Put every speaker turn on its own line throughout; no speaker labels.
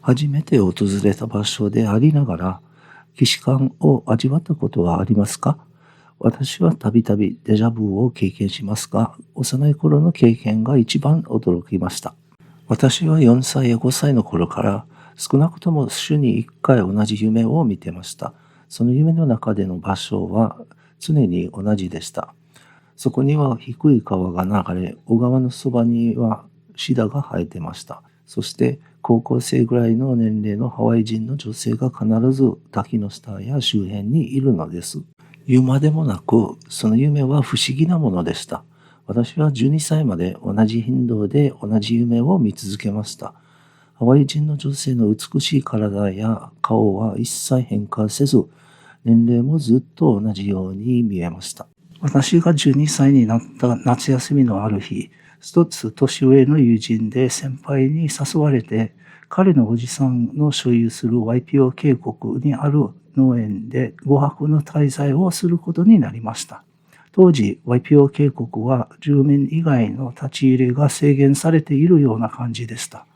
初めて訪れた場所でありながら、既視感を味わったことはありますか？私はたびたびデジャブを経験しますが、幼い頃の経験が一番驚きました。私は4歳や5歳の頃から少なくとも週に1回同じ夢を見てました。その夢の中での場所は常に同じでした。そこには低い川が流れ、小川のそばにはシダが生えてました。そして高校生ぐらいの年齢のハワイ人の女性が必ず滝の下や周辺にいるのです。言うまでもなく、その夢は不思議なものでした。私は12歳まで同じ頻度で同じ夢を見続けました。ハワイ人の女性の美しい体や顔は一切変化せず、年齢もずっと同じように見えました。私が12歳になった夏休みのある日、一つ年上の友人で先輩に誘われて、彼のおじさんの所有するワイピオ渓谷にある農園で5泊の滞在をすることになりました。当時、ワイピオ渓谷は住民以外の立ち入りが制限されているような感じでした。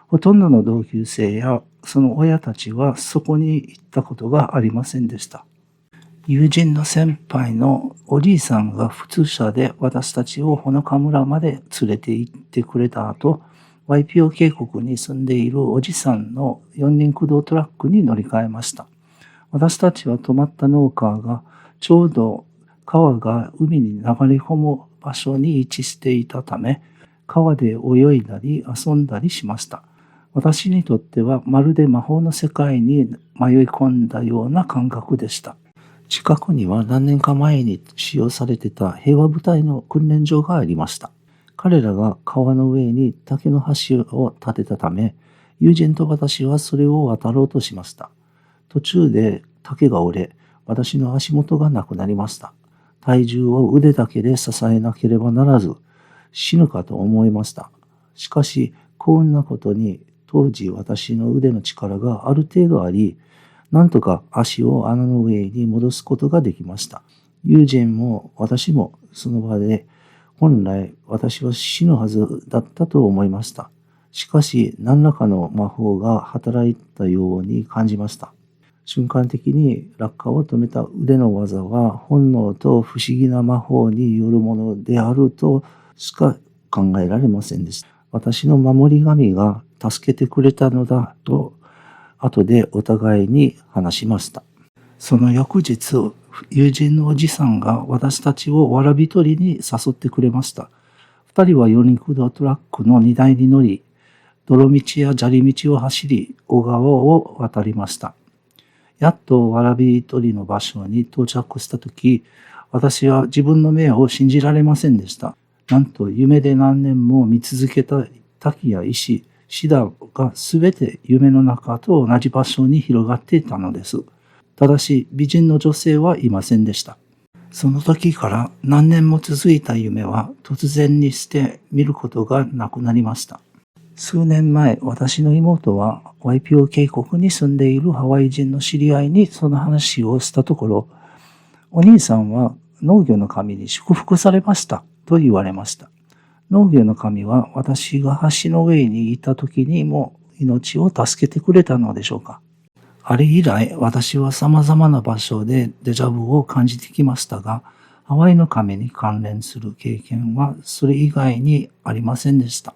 ほとんどの同級生やその親たちはそこに行ったことがありませんでした。友人の先輩のおじいさんが普通車で私たちをほのか村まで連れて行ってくれた後、ワイピオ渓谷に住んでいるおじさんの四輪駆動トラックに乗り換えました。私たちは泊まった農家がちょうど川が海に流れ込む場所に位置していたため、川で泳いだり遊んだりしました。私にとってはまるで魔法の世界に迷い込んだような感覚でした。近くには何年か前に使用されていた平和部隊の訓練場がありました。彼らが川の上に竹の橋を建てたため、友人と私はそれを渡ろうとしました。途中で竹が折れ、私の足元がなくなりました。体重を腕だけで支えなければならず、死ぬかと思いました。しかし、幸運なことに、当時私の腕の力がある程度あり、なんとか足を穴の上に戻すことができました。友人も私もその場で、本来私は死ぬはずだったと思いました。しかし何らかの魔法が働いたように感じました。瞬間的に落下を止めた腕の技は本能と不思議な魔法によるものであるとしか考えられませんでした。私の守り神が助けてくれたのだと後でお互いに話しました。その翌日、友人のおじさんが私たちをわらび取りに誘ってくれました。二人は四輪駆動トラックの荷台に乗り、泥道や砂利道を走り、小川を渡りました。やっとわらび取りの場所に到着したとき、私は自分の目を信じられませんでした。なんと夢で何年も見続けた滝や石、シダがすべて夢の中と同じ場所に広がっていたのです。ただし美人の女性はいませんでした。その時から何年も続いた夢は突然にして見ることがなくなりました。数年前、私の妹はワイピオ渓谷に住んでいるハワイ人の知り合いにその話をしたところ、お兄さんは農業の神に祝福されましたと言われました。農業の神は私が橋の上にいた時にも命を助けてくれたのでしょうか。あれ以来、私は様々な場所でデジャブを感じてきましたが、ハワイの神に関連する経験はそれ以外にありませんでした。